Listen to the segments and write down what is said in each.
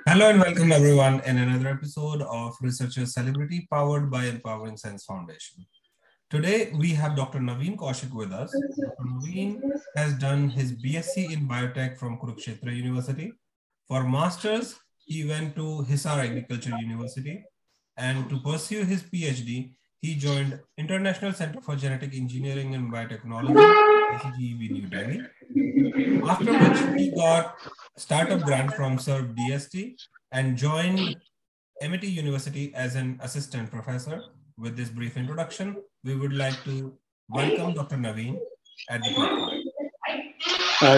Hello and welcome everyone in another episode of Researcher Celebrity powered by Empowering Science Foundation. Today we have Dr. Naveen Kaushik with us. Dr. Naveen has done his BSc in Biotech from Kurukshetra University. For Masters, he went to Hisar Agriculture University, and to pursue his PhD, he joined International Center for Genetic Engineering and Biotechnology, ICGEB New Delhi. After which he got startup grant from SERV DST and joined Amity University as an assistant professor. With this brief introduction, we would like to welcome Dr. Naveen at the platform.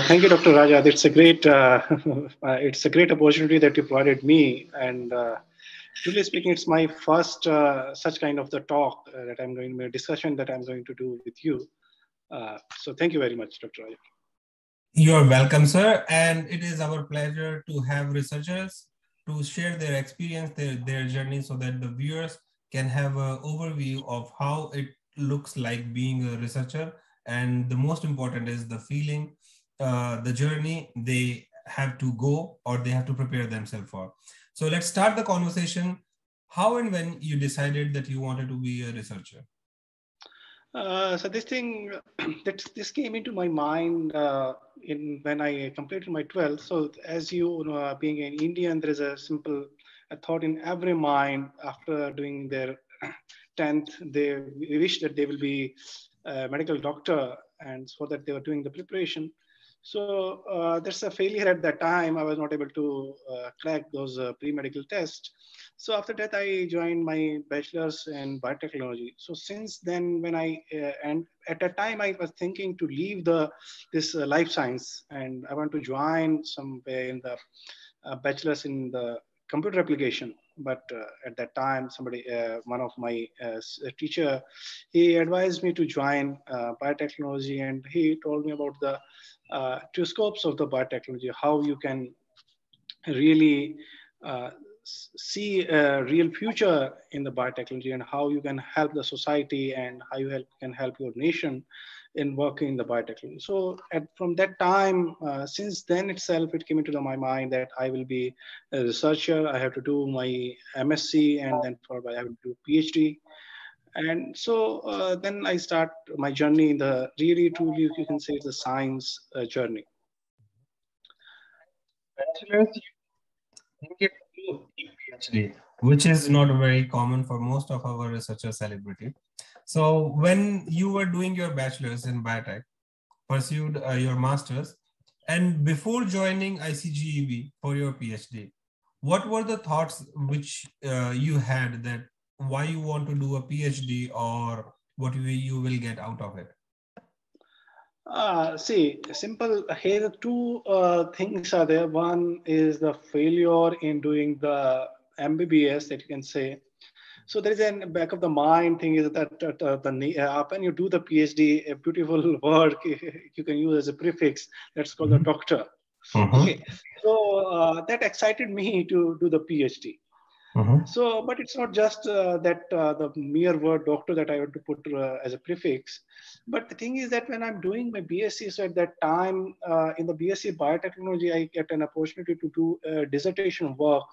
Thank you, Dr. Raja. It's a great, it's a great opportunity that you provided me. And truly speaking, it's my first such kind of the talk that I'm going to discussion that I'm going to do with you. So thank you very much, Dr. Raja. You're welcome, sir. And it is our pleasure to have researchers to share their experience, their journey, so that the viewers can have an overview of how it looks like being a researcher. And the most important is the feeling, the journey they have to go or they have to prepare themselves for. So let's start the conversation. How and when you decided that you wanted to be a researcher? So this thing, this came into my mind in when I completed my 12th. So as you know, being an Indian, there is a simple a thought in every mind after doing their 10th. They wish that they will be a medical doctor, and so that they were doing the preparation. So there's a failure at that time. I was not able to crack those pre-medical tests. So after that, I joined my bachelor's in biotechnology. So since then, when and at that time, I was thinking to leave this life science, and I want to join somewhere in the bachelor's in the computer application. But at that time, one of my teacher, he advised me to join biotechnology, and he told me about the two scopes of the biotechnology, how you can really uh, see a real future in the biotechnology, and how you can help the society, and how can help your nation in working in the biotechnology. So from that time, since then itself, it came into my mind that I will be a researcher. I have to do my MSc, and then followed by I will do PhD. And so then I start my journey in the really, truly, you can say, the science journey. Bachelor's, you think it to PhD, which is not very common for most of our researcher celebrity. So when you were doing your bachelor's in biotech, pursued your master's, and before joining ICGEB for your PhD, what were the thoughts which you had that why you want to do a PhD or what you will get out of it? See, simple. Here, two things are there. One is the failure in doing the MBBS that you can say. So there is an back of the mind thing is that when you do the PhD, a beautiful word you can use as a prefix. That's called the Mhm. doctor. Mhm. Okay, so that excited me to do the PhD. Mhm. So, but it's not just that the mere word doctor that I want to put as a prefix. But the thing is that when I'm doing my BSc, so at that time in the BSc biotechnology, I get an opportunity to do dissertation work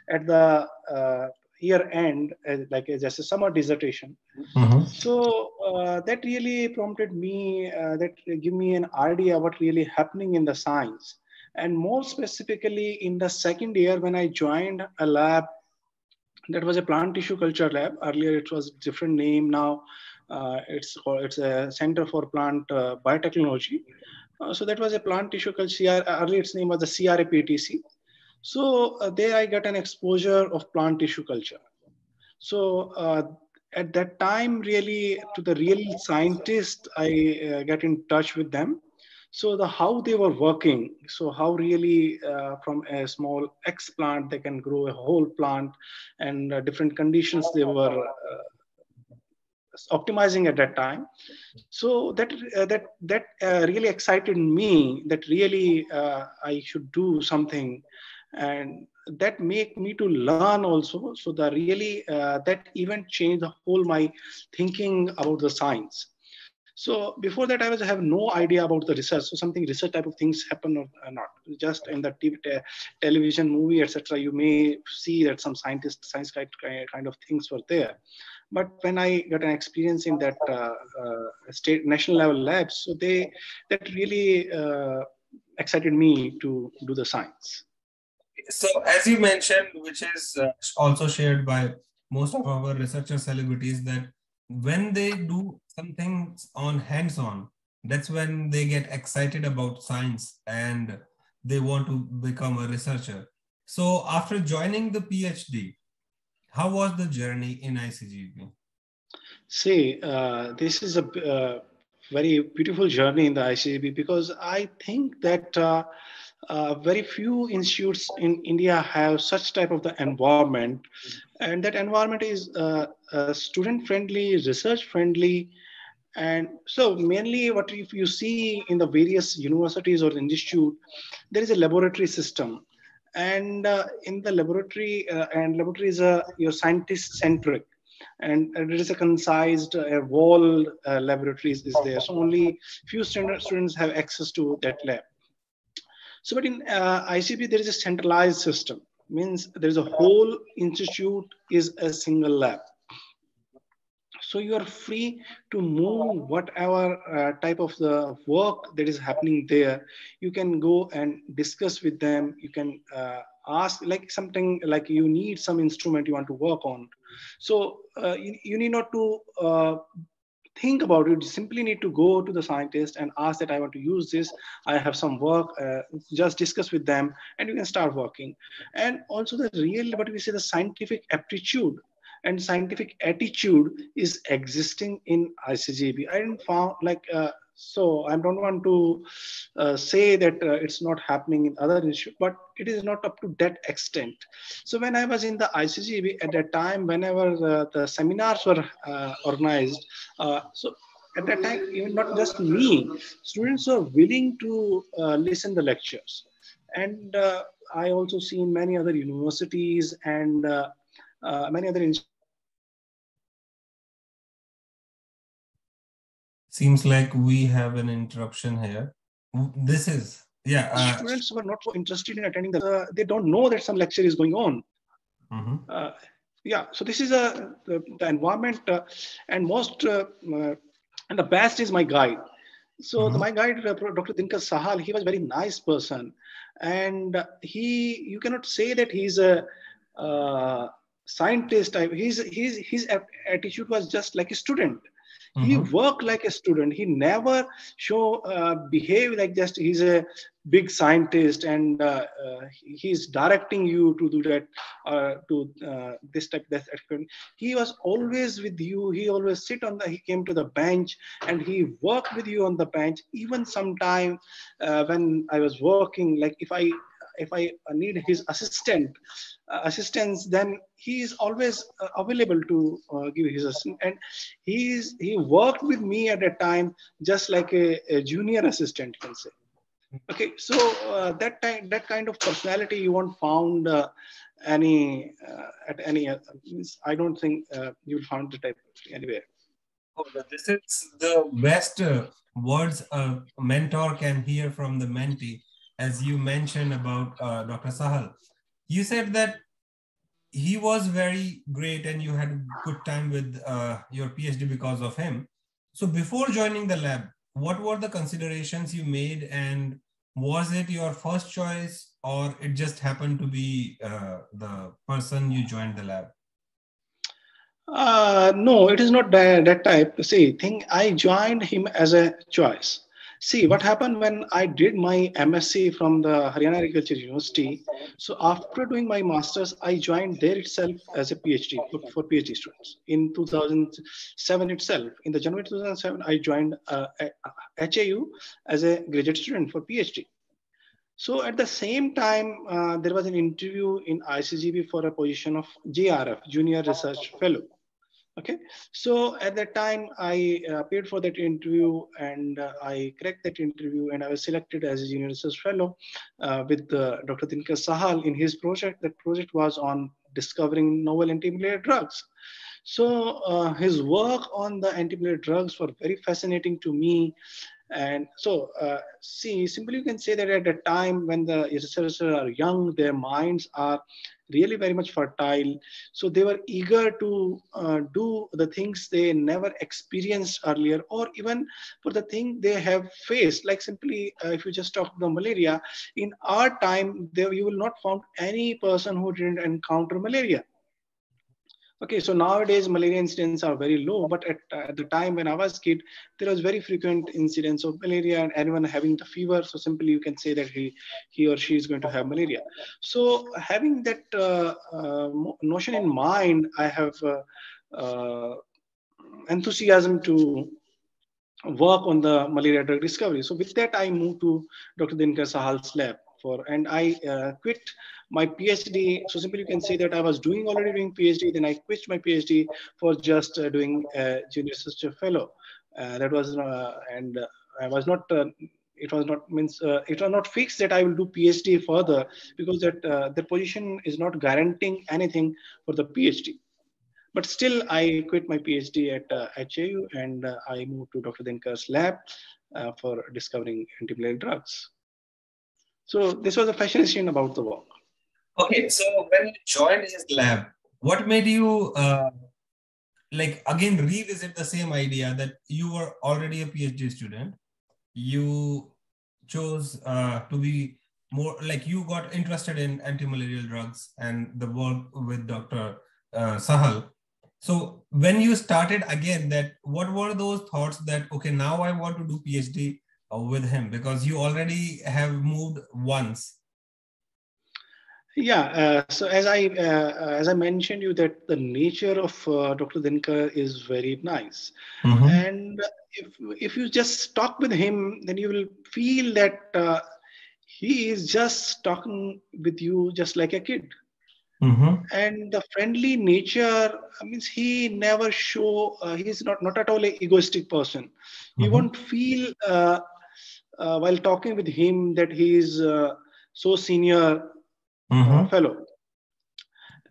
at the year end, like just a summer dissertation. Mhm. So that really prompted me, that give me an idea what really happening in the science. And more specifically in the second year when I joined a lab that was a plant tissue culture lab. Earlier, it was different name. Now, it's a Center for Plant Biotechnology. So that was a plant tissue culture. Earlier, its name was the CRAPTC. So there, I got an exposure of plant tissue culture. So at that time, really, to the real scientists, I get in touch with them. So the how they were working, so how really from a small X plant they can grow a whole plant, and different conditions they were optimizing at that time. So that really excited me. That really I should do something, and that make me to learn also. So the really that event changed the whole my thinking about the science. So before that, I have no idea about the research. So something research type of things happen or not. Just in the television, movie, etc. You may see that some science kind of things were there. But when I got an experience in that state national level labs, so that really excited me to do the science. So, as you mentioned, which is also shared by most of our researcher celebrities, that when they do something on hands-on, that's when they get excited about science and they want to become a researcher. So, after joining the PhD, how was the journey in ICGP? See, this is a very beautiful journey in the ICGB, because I think that very few institutes in India have such type of the environment, and that environment is student friendly, research friendly. And so mainly what if you see in the various universities or institute, there is a laboratory system. And in the laboratory, and laboratory is your scientist centric, and it is a concised wall laboratories is there. So only few students have access to that lab. So, but in ICP, there is a centralized system. Means there is a whole institute is a single lab. So you are free to move whatever type of the work that is happening there. You can go and discuss with them. You can ask like something like you need some instrument you want to work on. So you need not to think about it. You simply need to go to the scientist and ask that I want to use this. I have some work. Just discuss with them, and you can start working. And also the real, what we say, the scientific aptitude and scientific attitude is existing in ICGB. I didn't found like so. I don't want to say that it's not happening in other institutes, but it is not up to that extent. So when I was in the ICGB at that time, whenever the seminars were organized, so at that time, even not just me, students were willing to listen the lectures. And I also seen many other universities and many other institutes Seems like we have an interruption here. This is, yeah. students were not so interested in attending they don't know that some lecture is going on. Mhm. Yeah, so this is the environment, and most and the best is my guide. So Mhm. my guide, Dr. Dinkar Sahal, he was very nice person, and you cannot say that he's a scientist type. His attitude was just like a student. He Mhm. worked like a student. He never show behave like just he's a big scientist, and he's directing you to do that, to this type that. He was always with you. He always sit on the. He came to the bench and he worked with you on the bench. Even sometime when I was working, like if I need his assistance, then he is always available to give his assistance. And he worked with me at a time just like a junior assistant, you can say. Okay, so that kind of personality you won't found any at any means, I don't think you'll find the type anywhere. Oh, this is the best words a mentor can hear from the mentee. As you mentioned about Dr. Sahal, you said that he was very great and you had a good time with your PhD because of him. So before joining the lab, what were the considerations you made, and was it your first choice or it just happened to be the person you joined the lab? No, it is not that type. See, thing I joined him as a choice. See, what happened when I did my MSc from the Haryana Agriculture University. So after doing my masters, I joined there itself as a PhD for PhD students in 2007 itself. In the January 2007, I joined HAU as a graduate student for PhD. So at the same time, there was an interview in ICGB for a position of JRF, Junior Research Fellow. Okay, so at that time I paid for that interview, and I cracked that interview, and I was selected as a junior research fellow with Dr. Dinkar Sahal in his project. That project was on discovering novel anti-malaria drugs. So his work on the anti-malaria drugs were very fascinating to me. And so, see, simply you can say that at a time when the researchers are young, their minds are really very much fertile. So they were eager to do the things they never experienced earlier, or even for the thing they have faced. Like simply, if you just talk about malaria, in our time, there you will not find any person who didn't encounter malaria. Okay, so nowadays malaria incidents are very low, but at the time when I was kid, there was very frequent incidents of malaria and anyone having the fever. So simply you can say that he or she is going to have malaria. So having that notion in mind, I have uh, enthusiasm to work on the malaria drug discovery. So with that, I moved to Dr. Dinkar Sahal's lab and I quit my PhD. So simply you can say that I was already doing PhD, then I quit my PhD for just doing junior research fellow. That was and I was not. It was not fixed that I will do PhD further, because that the position is not guaranteeing anything for the PhD. But still, I quit my PhD at HAU and I moved to Dr. Dinkar's lab for discovering anti-malaria drugs. So this was a fascination about the work. Okay, so when you joined his lab, what made you like again revisit the same idea that you were already a PhD student? You chose to be more like you got interested in anti-malarial drugs and the work with Dr. Sahal. So when you started again, that what were those thoughts that okay, now I want to do PhD with him, because you already have moved once. Yeah, so as I mentioned you that the nature of Dr. Dinkar is very nice, Mm-hmm. and if you just talk with him, then you will feel that he is just talking with you just like a kid. Mm-hmm. And the friendly nature means he never show he's not at all a egoistic person. You Mm-hmm. won't feel while talking with him that he is so senior Mm-hmm. fellow.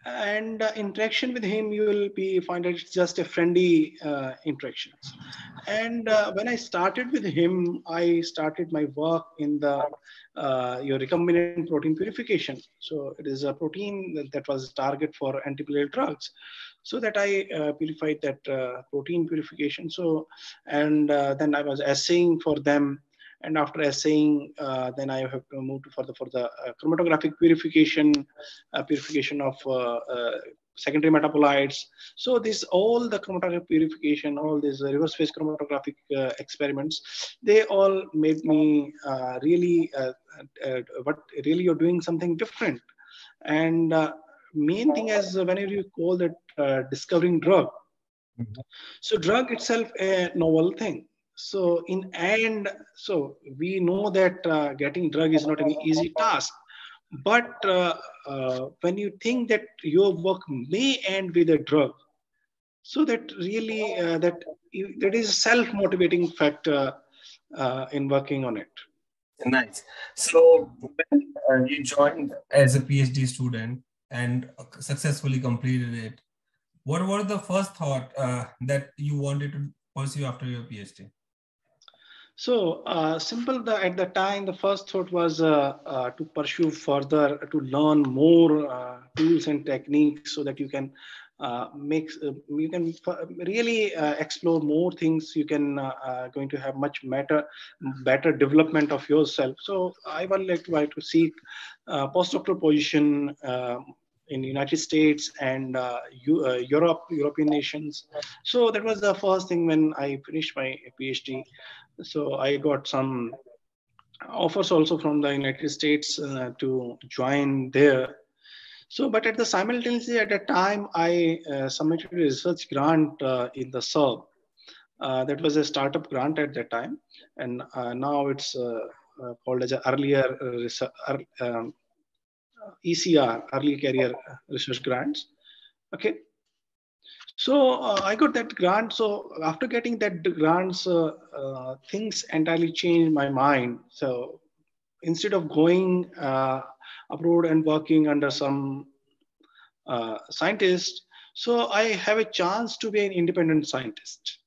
And interaction with him you will be find that it's just a friendly interactions. And when I started with him, I started my work in the your recombinant protein purification. So it is a protein that was target for antimalarial drugs, so that I purified that protein purification. So and then I was assaying for them, and after assaying, then I have to move to for the chromatographic purification of secondary metabolites. So this all the chromatographic purification, all these reverse phase chromatographic experiments, they all made me really what really you're doing something different. And main thing is whenever you call that discovering drug, so drug itself a novel thing. So in end, so we know that getting drug is not an easy task. But when you think that your work may end with a drug, so that really that is a self-motivating factor in working on it. Nice. So when you joined as a PhD student and successfully completed it, what were the first thought that you wanted to pursue after your PhD? So simple. At the time, the first thought was to pursue further, to learn more tools and techniques, so that you can you can really explore more things. You can going to have much better development of yourself. So I would like to seek postdoctoral position in United States and European nations. So that was the first thing when I finished my PhD. So I got some offers also from the United States to join there. So, but at the simultaneously at that time, I submitted a research grant in the SERB. That was a startup grant at that time, and now it's called as a earlier ECR, early career research grants. Okay, so I got that grant. So after getting that grants, things entirely changed my mind. So instead of going abroad and working under some scientist, So I have a chance to be an independent scientist.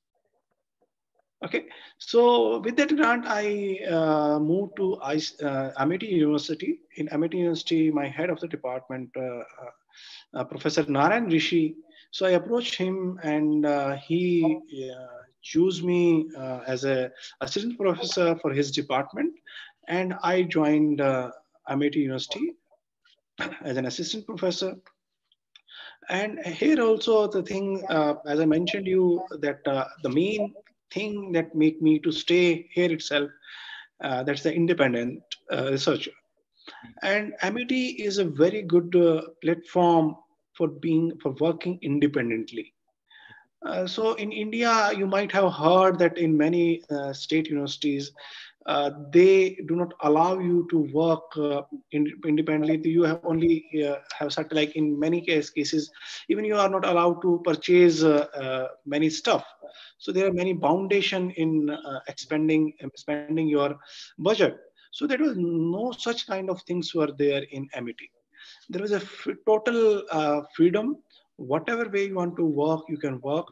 Okay, so with that grant, I moved to Amity University. In Amity University, my head of the department, Professor Narayan Rishi. So I approached him, and he chose me as a assistant professor for his department, and I joined Amity University as an assistant professor. And here also the thing, as I mentioned you, that the main thing that make me to stay here itself, that's the independent researcher. And Amity is a very good platform for working independently. So in India, you might have heard that in many state universities, they do not allow you to work independently. You have only have certain, like in many cases, even you are not allowed to purchase many stuff. So there are many foundation in spending your budget. So there was no such kind of things were there in Amity. There was a total freedom. Whatever way you want to work, you can work.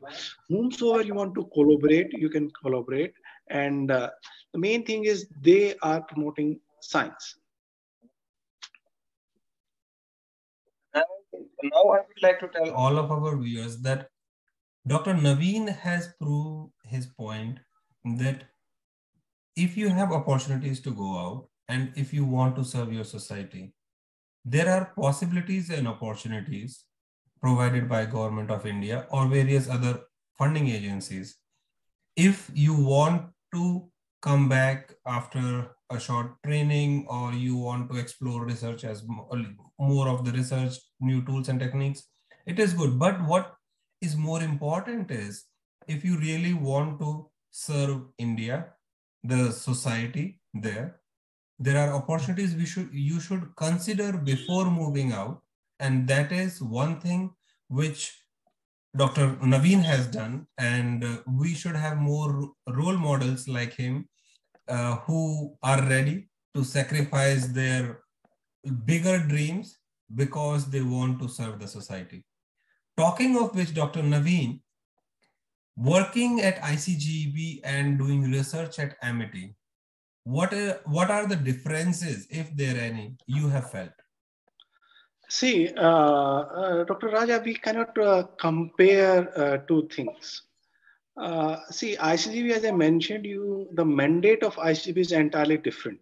Whomsoever you want to collaborate, you can collaborate. And the main thing is they are promoting science. Now I would like to tell all of our viewers that Dr. Naveen has proved his point that if you have opportunities to go out and if you want to serve your society, there are possibilities and opportunities provided by Government of India or various other funding agencies. If you want to come back after a short training or you want to explore research as more of the research, new tools and techniques, it is good. But what is more important is if you really want to serve India, the society there are opportunities you should consider before moving out, and that is one thing which Dr. Naveen has done, and we should have more role models like him who are ready to sacrifice their bigger dreams because they want to serve the society. Talking of which, Dr. Naveen, working at ICGB and doing research at Amity, what are the differences, if there are any, you have felt? See, Dr. Raja, we cannot compare two things. See, ICGB, as I mentioned you, the mandate of ICGB is entirely different.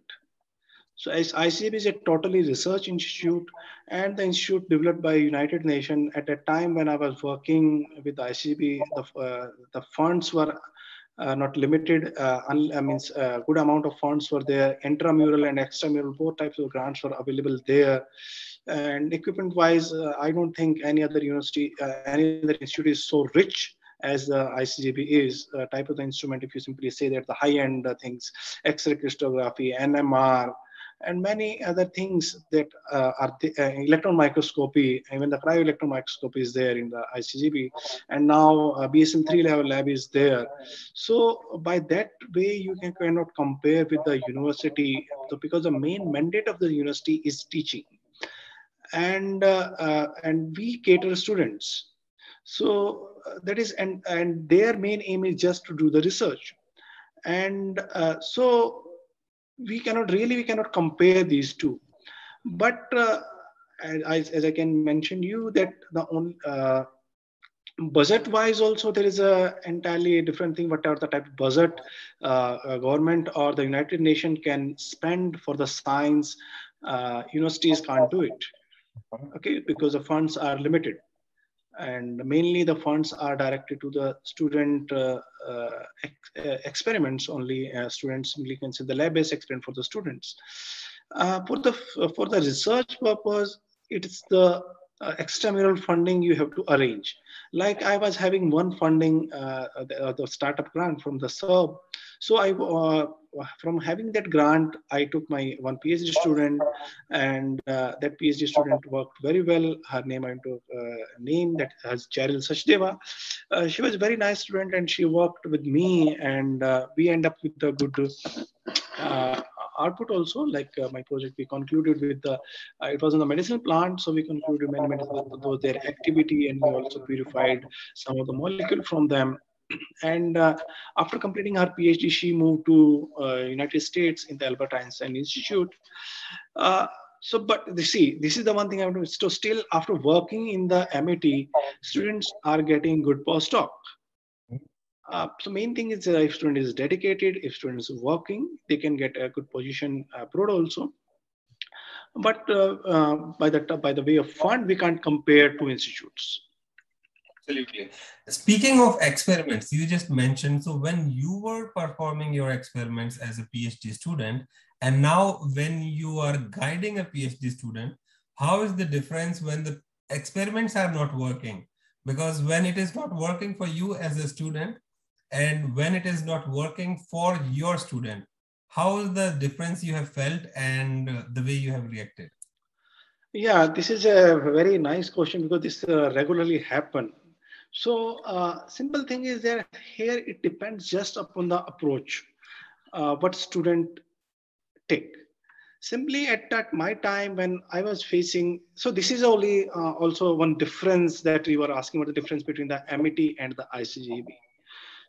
So as ICB is a totally research institute, and the institute developed by United Nations. At a time when I was working with ICB, the funds were not limited. I mean, good amount of funds were there. Intramural and extramural, both types of grants were available there. And equipment-wise, I don't think any other university, any other institute is so rich as the ICGB is. Type of the instrument, if you simply say that the high-end things, X-ray crystallography, NMR, and many other things that are the, electron microscopy, even the cryo-electron microscopy is there in the ICGB, and now BSL 3 level lab is there. So by that way, you cannot compare with the university, because the main mandate of the university is teaching, and we cater students. So that is, and their main aim is just to do the research, and so we cannot compare these two. But as I can mention you that the only budget wise also there is a entirely different thing. Whatever the type of budget government or the United Nations can spend for the science, universities can't do it. Okay, because the funds are limited, and mainly the funds are directed to the student experiments only. Students simply can say the lab-based experiment for the students. For the research purpose, it is the extramural funding you have to arrange. Like I was having one funding, the startup grant from the SERB. So from having that grant, I took my one PhD student, and that PhD student worked very well. Her name I to name that has Cheryl Sachdeva. She was a very nice student, and she worked with me, and we end up with a good uh, output also. Like my project, we concluded with the, it was on the medicinal plant, so we concluded many medicines with their activity, and we also purified some of the molecule from them. And after completing her PhD, she moved to United States in the Albert Einstein Institute. Uh, but you see, this is the one thing I want to. So still, after working in the Amity, students are getting good postdoc. So main thing is if student is dedicated, if student is working, they can get a good position abroad also. But by the way of fund, we can't compare two institutes. Absolutely. Speaking of experiments, you just mentioned, so when you were performing your experiments as a PhD student, and now when you are guiding a PhD student, how is the difference when the experiments are not working? Because when it is not working for you as a student, and when it is not working for your student, how is the difference you have felt and the way you have reacted? Yeah, this is a very nice question because this regularly happen. So simple thing is that here it depends just upon the approach, what student take. Simply at that my time when I was facing, so this is only also one difference that you were asking about the difference between the Amity and the ICGB.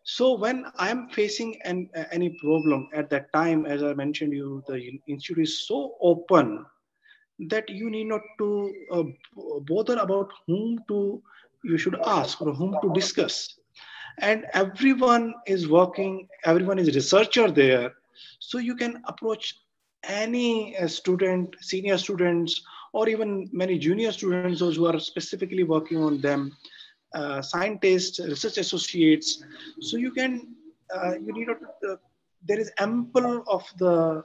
So when I am facing any problem at that time, as I mentioned you, the institute is so open that you need not to bother about whom to you should ask or whom to discuss, and everyone is working, everyone is researcher there, so you can approach any student, senior students, or even many junior students, those who are specifically working on them, scientists, research associates. So you can you need not there is ample of the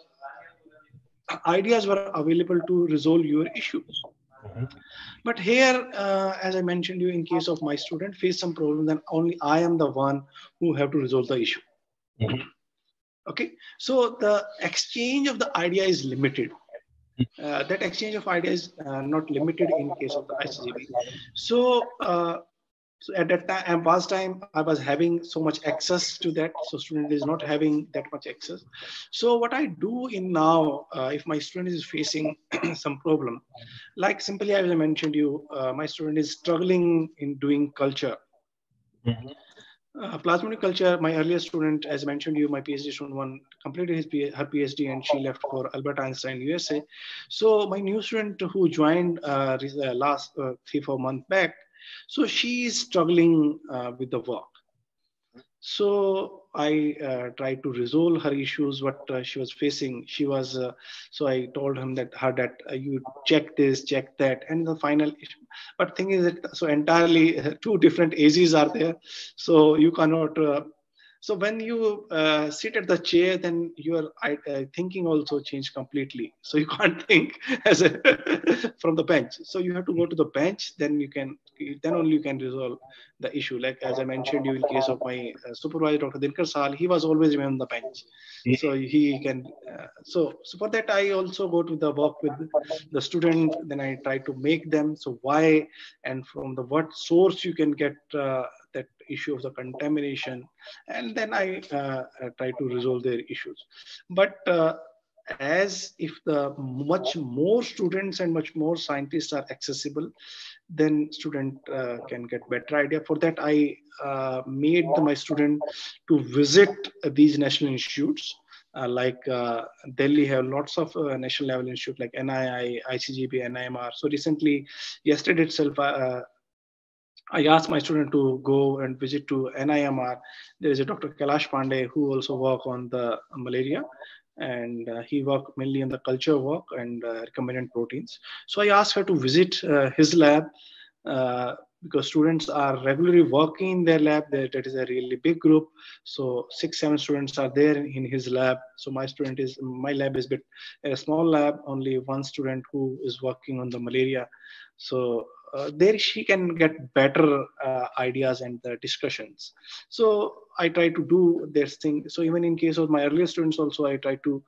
ideas were available to resolve your issues. But here, as I mentioned you, in case of my student face some problem, then only I am the one who have to resolve the issue. Okay, so the exchange of the idea is limited. That exchange of ideas is not limited in case of the ICGB. So, so at that time, past time, I was having so much access to that. So student is not having that much access. So what I do in now, if my student is facing some problem, like simply as I mentioned you, my student is struggling in doing culture. Plasmodic culture, my earlier student, as I mentioned you, my PhD student one completed her PhD and she left for Albert Einstein, USA. So my new student who joined last 3-4 months back, so she is struggling with the work. So I tried to resolve her issues, what she was facing. She was, so I told him that her that you check this, check that, and the final issue. But thing is that so entirely two different ages are there, so you cannot. So when you sit at the chair, then your thinking also change completely. So you can't think as a from the bench. So you have to go to the bench. Then you can, then only you can resolve the issue. Like as I mentioned you, in case of my supervisor, Dr. Dinkar Sal, he was always on the bench. So he can. So for that, I also go to the work with the student. Then I try to make them. So why and from the what source you can get that issue of the contamination, and then I try to resolve their issues. But as if the much more students and much more scientists are accessible, then student can get better idea. For that, I made my student to visit these national institutes. Like Delhi have lots of national level institute like NII, ICGP, NIMR. So recently, yesterday itself, I asked my student to go and visit to NIMR. There is a Dr. Kailash Pandey who also work on the malaria, and he worked mainly on the culture work and recombinant proteins. So I asked her to visit his lab because students are regularly working in their lab. That is a really big group. So 6-7 students are there in his lab. So my lab is a small lab. Only one student who is working on the malaria. So there she can get better ideas and discussions. So I try to do this thing. So even in case of my earlier students also, I try to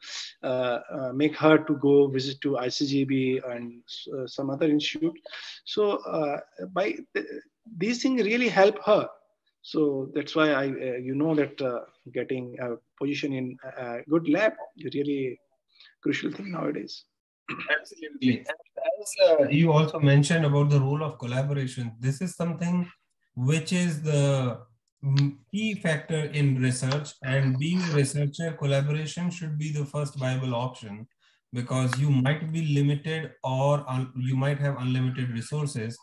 make her to go visit to ICGB and some other institute. So by these things really help her. So that's why I, that getting a position in a good lab really crucial thing nowadays. Absolutely. And as you also mentioned about the role of collaboration, this is something which is the key factor in research. And being a researcher, collaboration should be the first viable option because you might be limited or you might have unlimited resources,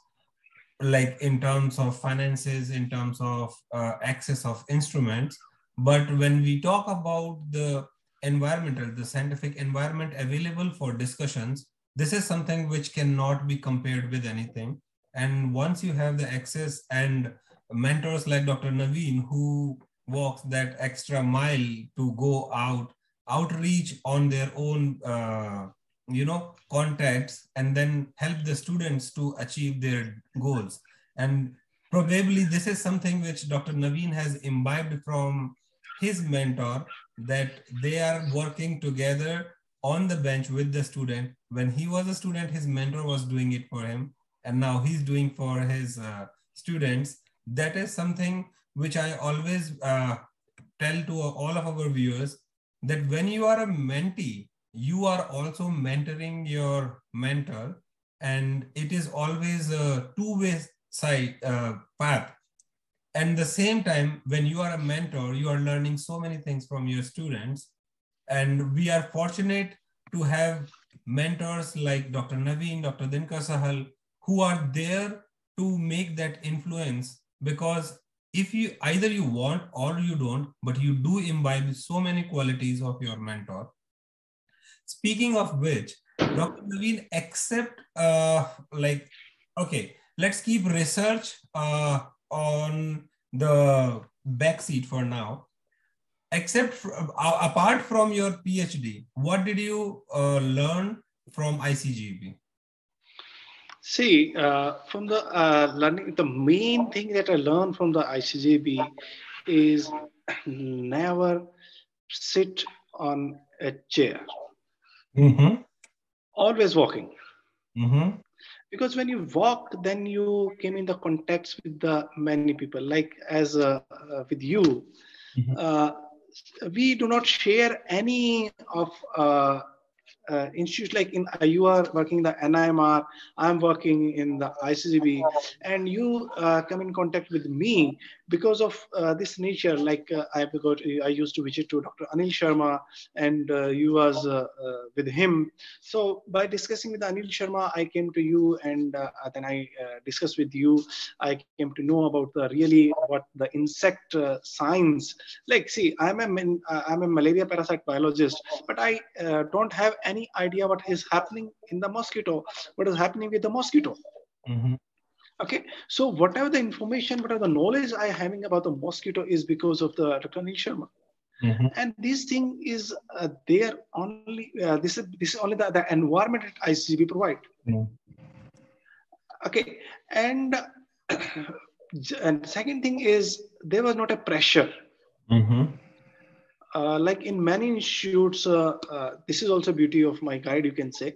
like in terms of finances, in terms of access of instruments. But when we talk about the environmental, the scientific environment available for discussions, this is something which cannot be compared with anything. And once you have the access and mentors like Dr. Naveen, who walks that extra mile to go out, outreach on their own contacts, and then help the students to achieve their goals. And probably this is something which Dr. Naveen has imbibed from his mentor, that they are working together on the bench with the student. When he was a student, his mentor was doing it for him, and now he's doing for his students. That is something which I always tell to all of our viewers, that when you are a mentee, you are also mentoring your mentor, and it is always a two-way side path. And the same time, when you are a mentor, you are learning so many things from your students. And we are fortunate to have mentors like Dr. Naveen, Dr. Dinkar Sahal, who are there to make that influence. Because if you either you want or you don't, but you do imbibe so many qualities of your mentor. Speaking of which, Dr. Naveen, accept okay, let's keep research on the backseat for now. Apart from your PhD, what did you learn from ICGB? See, from the learning, the main thing that I learned from the ICJB is never sit on a chair. Mm-hmm. Always walking. Mm-hmm. Because when you walk, then you came in the context with the many people. Like as with you, uh, we do not share any of institutes, like in you are working the NIMR, I'm working in the ICGB, and you come in contact with me because of this nature. Like I used to visit to Dr. Anil Sharma, and you was with him. So by discussing with Anil Sharma, I came to you, and then I discussed with you. I came to know about the really what the insect science. Like, see, I'm a malaria parasite biologist, but I don't have any idea what is happening in the mosquito, what is happening with the mosquito. Mm-hmm. Okay, so whatever the information, whatever the knowledge I having about the mosquito is because of the Dr. Anil Sharma. Mm-hmm. And this thing is there only. This is only the environment that ICGB provide. Okay, and and second thing is there was not a pressure. Mm-hmm. Like in many institutes, this is also beauty of my guide, you can say.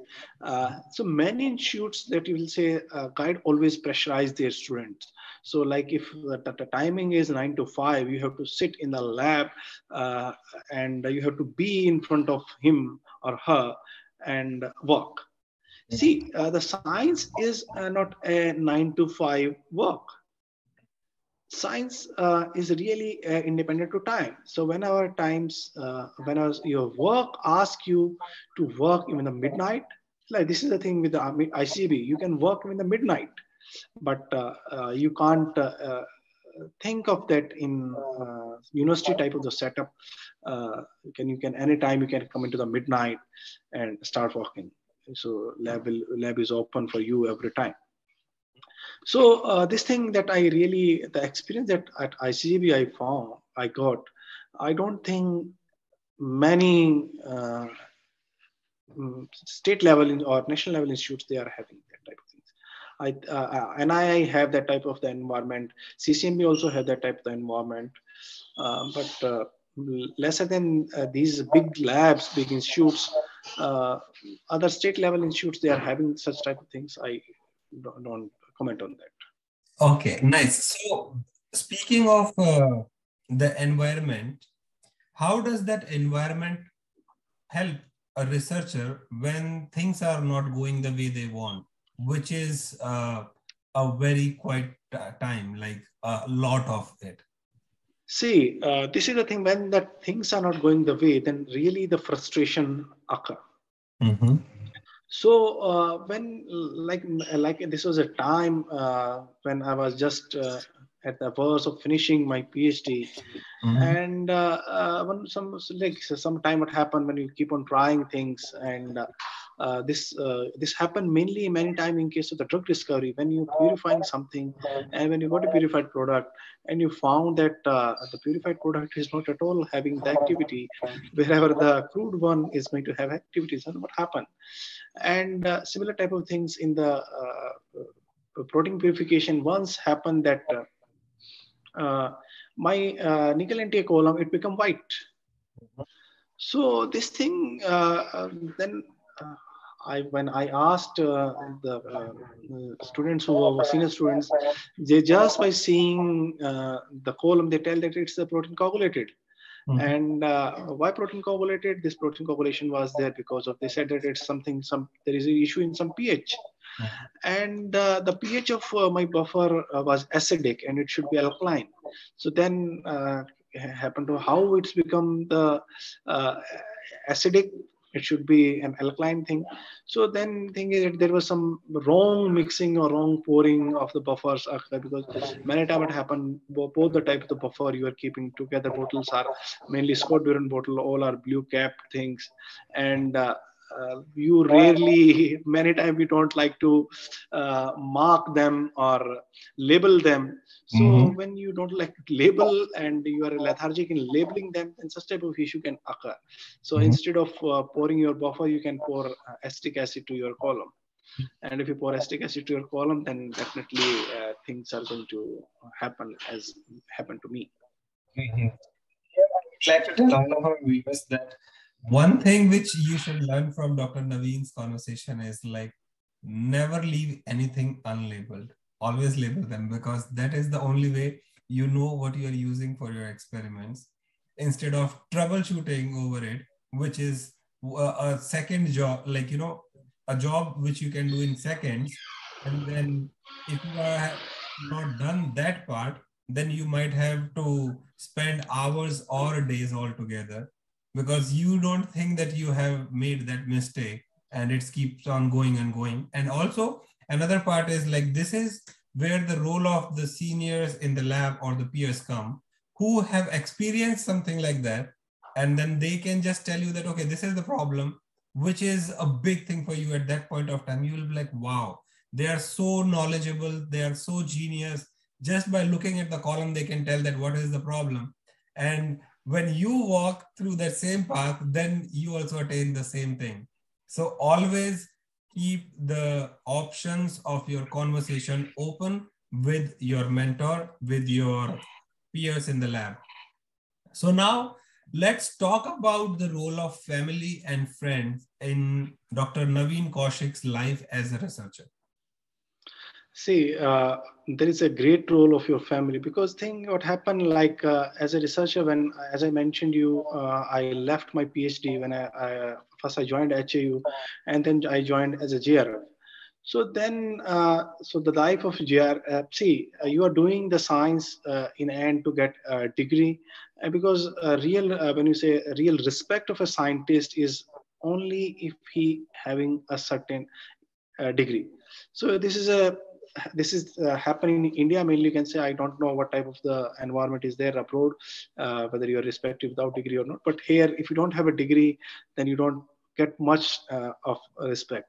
So many institutes that you will say guide always pressurize their students. So like if the timing is 9 to 5, you have to sit in the lab uh, and you have to be in front of him or her and work. See, the science is not a 9 to 5 work. Science is really independent to time. So whenever whenever your work asks you to work even the midnight, like this is the thing with the ICB, you can work in the midnight, but you can't think of that in university type of the setup. You can anytime you can come into the midnight and start working. So lab is open for you every time. So this thing that I really, the experience that at ICGB I got, I don't think many state level or national level institutes, they are having that type of things. NII have that type of the environment. CCMB also have that type of the environment, but lesser than these big labs, big institutes. Other state level institutes, they are having such type of things. I don't comment on that. Okay, nice. So, speaking of the environment, how does that environment help a researcher when things are not going the way they want, which is a very quite time, like a lot of it. See, this is the thing, when that things are not going the way, then really the frustration occur. Mm-hmm. So when like this was a time when I was just at the verge of finishing my PhD, Mm-hmm. and when some time what happened when you keep on trying things, and this happened mainly many time in case of the drug discovery, when you purifying something, and when you got a purified product, and you found that the purified product is not at all having the activity wherever the crude one is going to have activities, and what happened. And similar type of things in the protein purification once happened, that my nickel NTA column, it become white. So this thing, then uh, when I asked the students who were senior students, they just by seeing the column, they tell that it's the protein coagulated. Mm-hmm. And why protein coagulated? This protein coagulation was there because of, they said that it's something, some there is an issue in some pH, and the pH of my buffer was acidic and it should be alkaline. So then happened to how it's become the uh, acidic, it should be an alkaline thing. So then thing is that there was some wrong mixing or wrong pouring of the buffers because many time it happened, both the type of the buffer you are keeping together, bottles are mainly Scott Durant bottle, all are blue cap things. And you rarely many times we don't like to mark them or label them. So Mm-hmm. when you don't like to label and you are lethargic in labeling them, then such type of issue can occur. So Mm-hmm. instead of pouring your buffer, you can pour acetic acid to your column. And if you pour acetic acid to your column, then definitely things are going to happen as happened to me. Mm-hmm. I'd like to tell all of our viewers that one thing which you should learn from Dr. Naveen's conversation is like never leave anything unlabeled. Always label them because that is the only way you know what you are using for your experiments instead of troubleshooting over it, which is a second job, like, a job which you can do in seconds. And then if you are not done that part, then you might have to spend hours or days altogether because you don't think that you have made that mistake and it keeps on going and going. And also another part is like this is where the role of the seniors in the lab or the peers come who have experienced something like that, and then they can just tell you that okay, this is the problem, which is a big thing for you at that point of time. You will be like, wow, they are so knowledgeable, they are so genius. Just by looking at the column they can tell that what is the problem. And when you walk through that same path, then you also attain the same thing. So always keep the options of your conversation open with your mentor, with your peers in the lab. So now let's talk about the role of family and friends in Dr. Naveen Kaushik's life as a researcher. See, there is a great role of your family, because thing what happened, like as a researcher, when as I mentioned you, I left my PhD when I first I joined HAU, and then I joined as a GRF. So then, so the life of GR, see, you are doing the science in end to get a degree, because real when you say real respect of a scientist is only if he having a certain degree. So this is happening in India mainly. You can say I don't know what type of the environment is there abroad, whether you are respected without degree or not. But here, if you don't have a degree, then you don't get much of respect.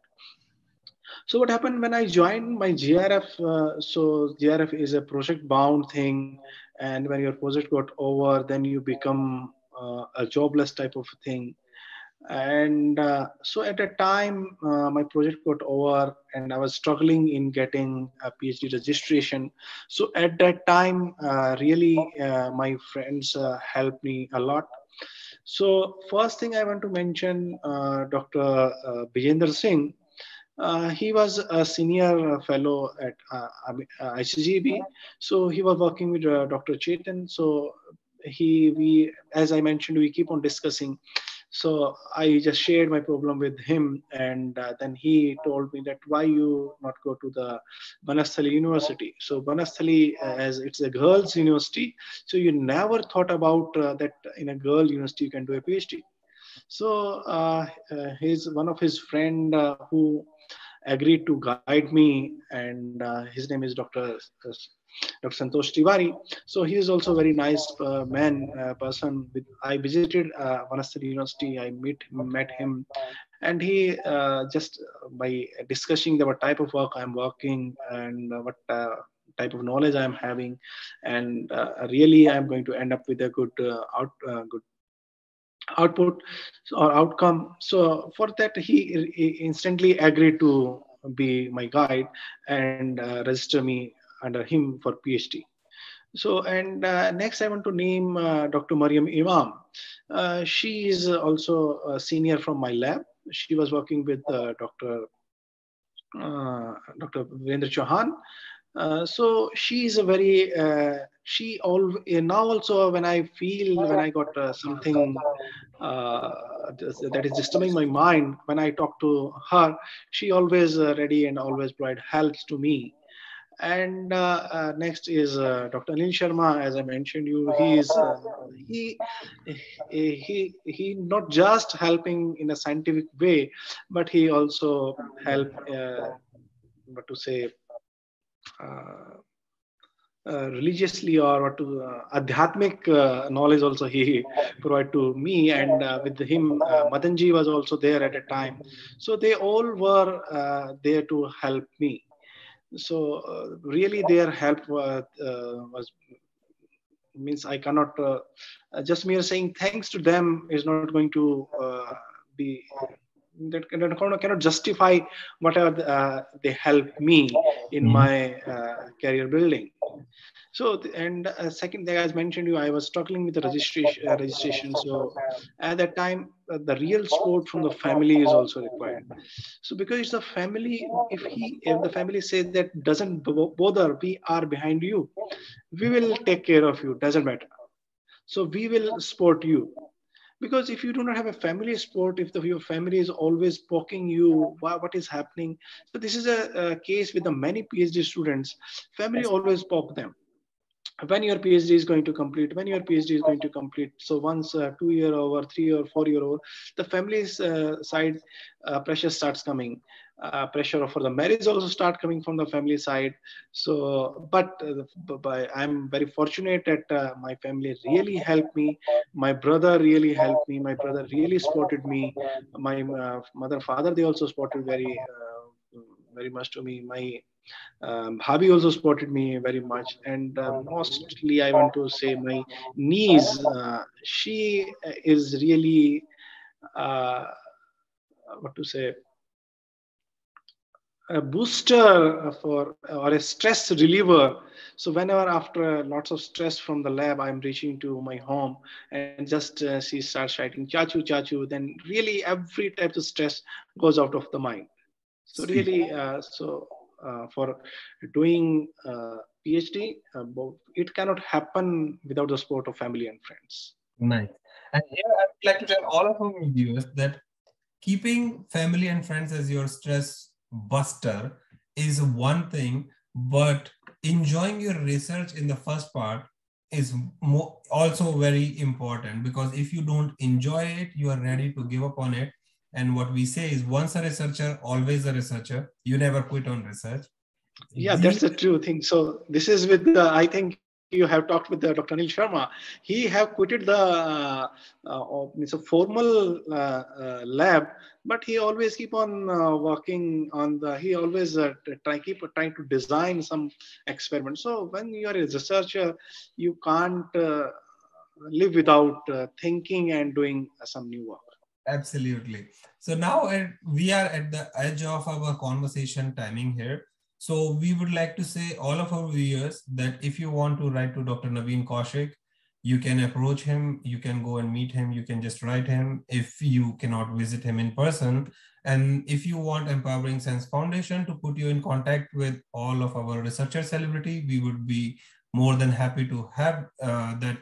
So what happened when I joined my GRF? So GRF is a project-bound thing, and when your project got over, then you become a jobless type of thing. And so at that time, my project got over, and I was struggling in getting a PhD registration. So at that time, really, my friends helped me a lot. So first thing I want to mention, Dr. Bijender Singh. He was a senior fellow at ICGB, so he was working with Dr. Chetan. So we, as I mentioned, we keep on discussing. So I just shared my problem with him, and then he told me that why you not go to the Banasthali University. So Banasthali, as it's a girls' university, so you never thought about that in a girl university you can do a PhD. So his one of his friend who agreed to guide me, and his name is Dr. Santosh Tiwari. So he is also a very nice person. I visited Vanasthan University. I met him, and he just by discussing the what type of work I'm working and what type of knowledge I'm having, and really I'm going to end up with a good output or outcome. So for that, he instantly agreed to be my guide and register me under him for PhD. So, and next I want to name Dr. Mariam Imam. She is also a senior from my lab. She was working with Dr. Virendra Chauhan. So she is a very she all now also when I feel when I got something uh, that is disturbing my mind, when I talk to her, she always ready and always provide help to me. And next is Dr. Anil Sharma. As I mentioned, you he he not just helping in a scientific way, but he also help what to say uh, religiously or what to adhyatmic knowledge also he provide to me, and with him Madanji was also there at a time, so they all were there to help me. So really their help was means I cannot just mere saying thanks to them is not going to be cannot justify whatever they help me in Mhm. my career building. So, and second thing, as mentioned, you, I was struggling with the registration. So, at that time, the real support from the family is also required. So, because it's a family, if the family says that doesn't bother, we are behind you. We will take care of you. Doesn't matter. So, we will support you. Because if you do not have a family support, if your family is always poking you, what is happening? So this is a case with the many PhD students. Family always poke them when your PhD is going to complete, when your PhD is going to complete. So once 2 year over, 3 or 4 year over, the family's side pressure starts coming. Pressure for the marriage also start coming from the family side. So, but I'm very fortunate that my family really helped me. My brother really helped me. My brother really supported me. My mother, father, they also supported very much to me. My Bhabi also supported me very much, and mostly I want to say my niece. She is really uh, what to say a booster for or a stress reliever. So whenever after lots of stress from the lab, I'm reaching to my home and just she starts shouting "chachu, chachu," then really every type of stress goes out of the mind. So Sweet. really, for doing PhD, it cannot happen without the support of family and friends. Nice. And here I would like to tell all of our viewers that keeping family and friends as your stress buster is one thing, but enjoying your research in the first part is also very important, because if you don't enjoy it, you are ready to give up on it. And what we say is once a researcher, always a researcher. You never quit on research. Yeah, We that's the true thing. So this is with the, I think you have talked with the Dr. Anil Sharma. He have quitted the it's a formal lab, but he always keep on working on the. He always keep trying to design some experiment. So when you are a researcher, you can't live without thinking and doing some new work. Absolutely. So now we are at the edge of our conversation timing here. So we would like to say all of our viewers that if you want to write to Dr. Naveen Kaushik, you can approach him, you can go and meet him, you can just write him if you cannot visit him in person. And if you want Empowering Science Foundation to put you in contact with all of our researcher celebrity, we would be more than happy to have that,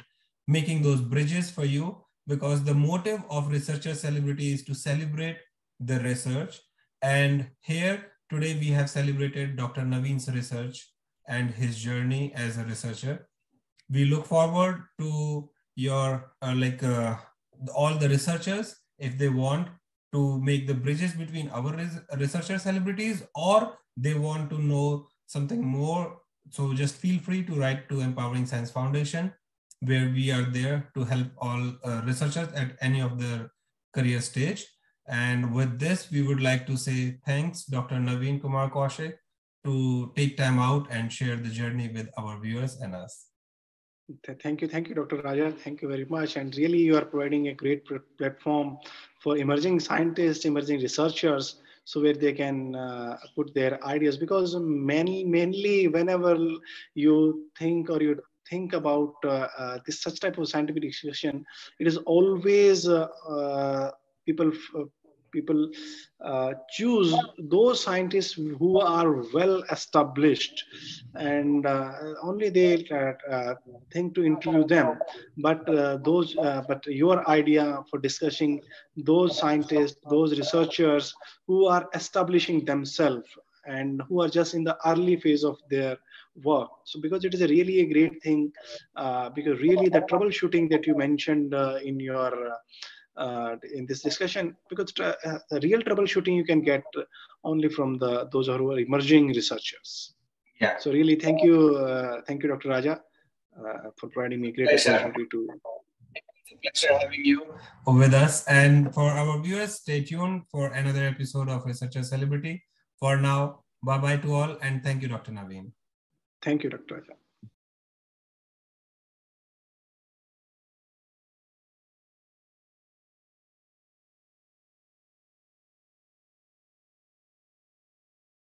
making those bridges for you. because the motive of Researcher Celebrity is to celebrate the research. And here today we have celebrated Dr. Naveen's research and his journey as a researcher. We look forward to your all the researchers, if they want to make the bridges between our researcher celebrities, or they want to know something more. So just feel free to write to Empowering Science Foundation, where we are there to help all researchers at any of their career stage. And with this, we would like to say thanks, Dr. Naveen Kumar Kaushik, to take time out and share the journey with our viewers and us. Thank you, Dr. Raja. Thank you very much. And really, you are providing a great platform for emerging scientists, emerging researchers, so where they can put their ideas. Because mainly, whenever you think or you think about this such type of scientific discussion, it is always people people choose those scientists who are well established, and only they think to interview them. But your idea for discussing those scientists, those researchers who are establishing themselves and who are just in the early phase of their work. So because it is a really a great thing, because really the troubleshooting that you mentioned in this discussion, because the real troubleshooting you can get only from those who are emerging researchers. Yeah. So really, thank you, Dr. Raja, for providing me a great opportunity to. It's a pleasure having you with us. And for our viewers, stay tuned for another episode of Researcher Celebrity. For now, bye-bye to all, and thank you, Dr. Naveen. Thank you, Dr. Raja.